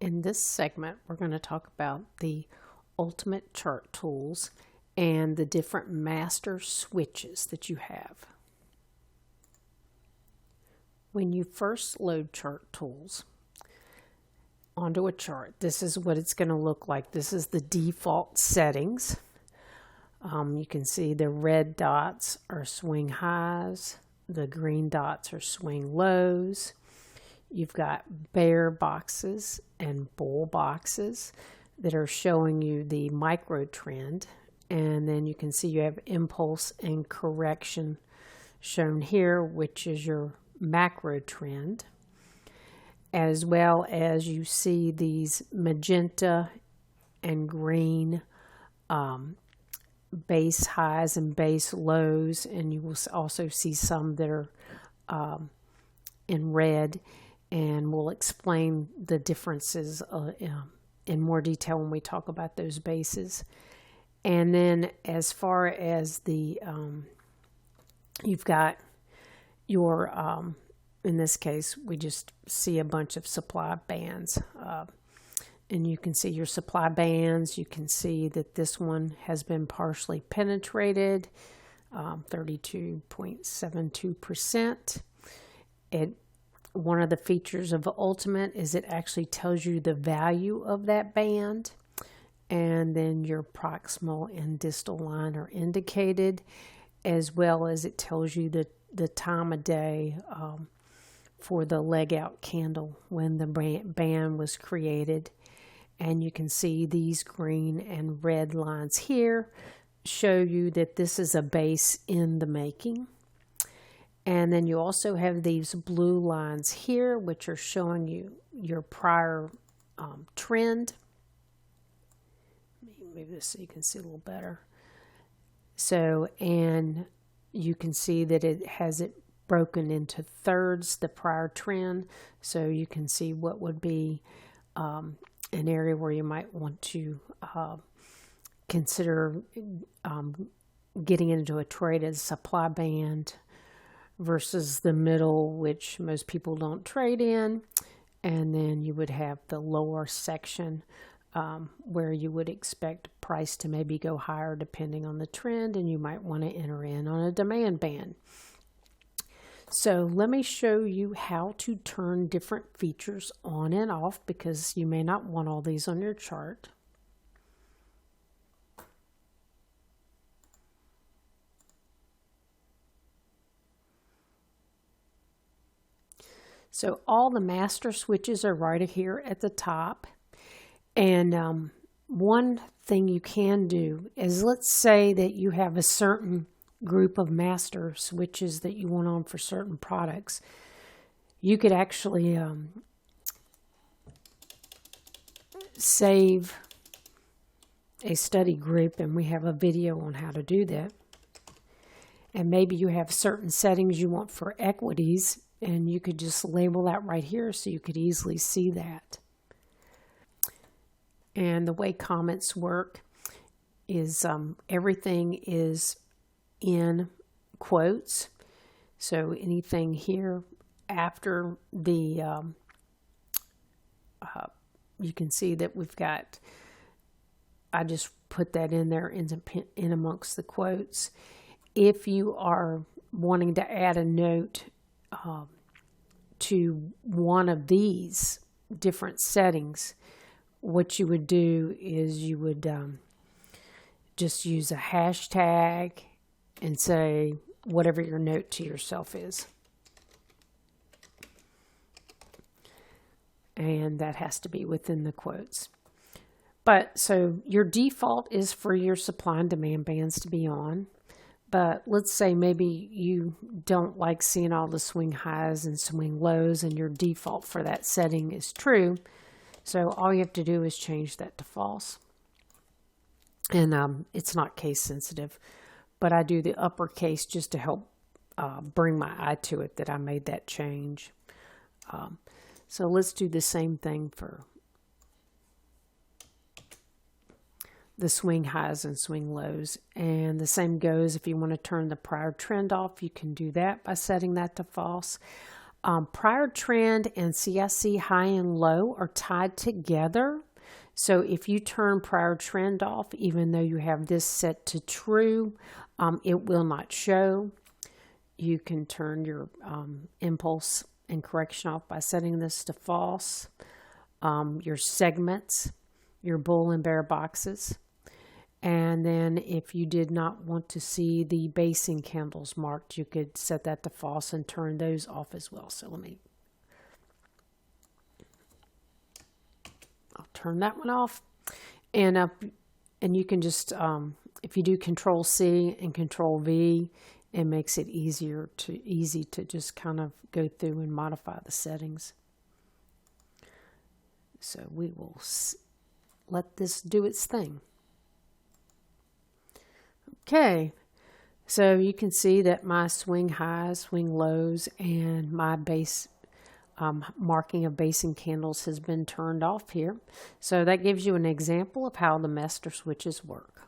In this segment, we're going to talk about the ultimate chart tools and the different master switches that you have. When you first load chart tools onto a chart, this is what it's going to look like. This is the default settings. You can see the red dots are swing highs, the green dots are swing lows. You've got bear boxes and bull boxes that are showing you the micro trend, and then you can see you have impulse and correction shown here, which is your macro trend, as well as you see these magenta and green base highs and base lows, and you will also see some that are in red, and we'll explain the differences in more detail when we talk about those bases. And then as far as the you've got your in this case we just see a bunch of supply bands, and you can see your supply bands. You can see that this one has been partially penetrated, 32.72%. One of the features of Ultimate is it actually tells you the value of that band, and then your proximal and distal line are indicated, as well as it tells you the time of day for the leg out candle when the band was created. And you can see these green and red lines here show you that this is a base in the making. And then you also have these blue lines here, which are showing you your prior trend. Let me move this so you can see a little better. So, and you can see that it has it broken into thirds, the prior trend. So you can see what would be an area where you might want to consider getting into a trade as a supply band versus the middle, which most people don't trade in. And then you would have the lower section where you would expect price to maybe go higher depending on the trend, and you might want to enter in on a demand band. So let me show you how to turn different features on and off, because you may not want all these on your chart. So all the master switches are right here at the top. And one thing you can do is, let's say that you have a certain group of master switches that you want on for certain products. You could actually save a study group, and we have a video on how to do that. And maybe you have certain settings you want for equities, and you could just label that right here so you could easily see that. And the way comments work is everything is in quotes. So anything here after the you can see that we've got, I just put that in there in amongst the quotes. If you are wanting to add a note to one of these different settings, what you would do is you would just use a hashtag and say whatever your note to yourself is. And that has to be within the quotes. But so your default is for your supply and demand bands to be on. But let's say maybe you don't like seeing all the swing highs and swing lows, and your default for that setting is true. So all you have to do is change that to false. And it's not case sensitive, but I do the uppercase just to help bring my eye to it that I made that change. So let's do the same thing for the swing highs and swing lows. And the same goes if you want to turn the prior trend off, you can do that by setting that to false. Prior trend and CIC high and low are tied together. So if you turn prior trend off, even though you have this set to true, it will not show. You can turn your impulse and correction off by setting this to false. Your segments, your bull and bear boxes. And then if you did not want to see the basing candles marked, you could set that to false and turn those off as well. So I'll turn that one off. And you can just, if you do Control C and Control V, it makes it easy to just kind of go through and modify the settings. So we will let this do its thing. Okay, so you can see that my swing highs, swing lows, and my base marking of basing candles has been turned off here. So that gives you an example of how the master switches work.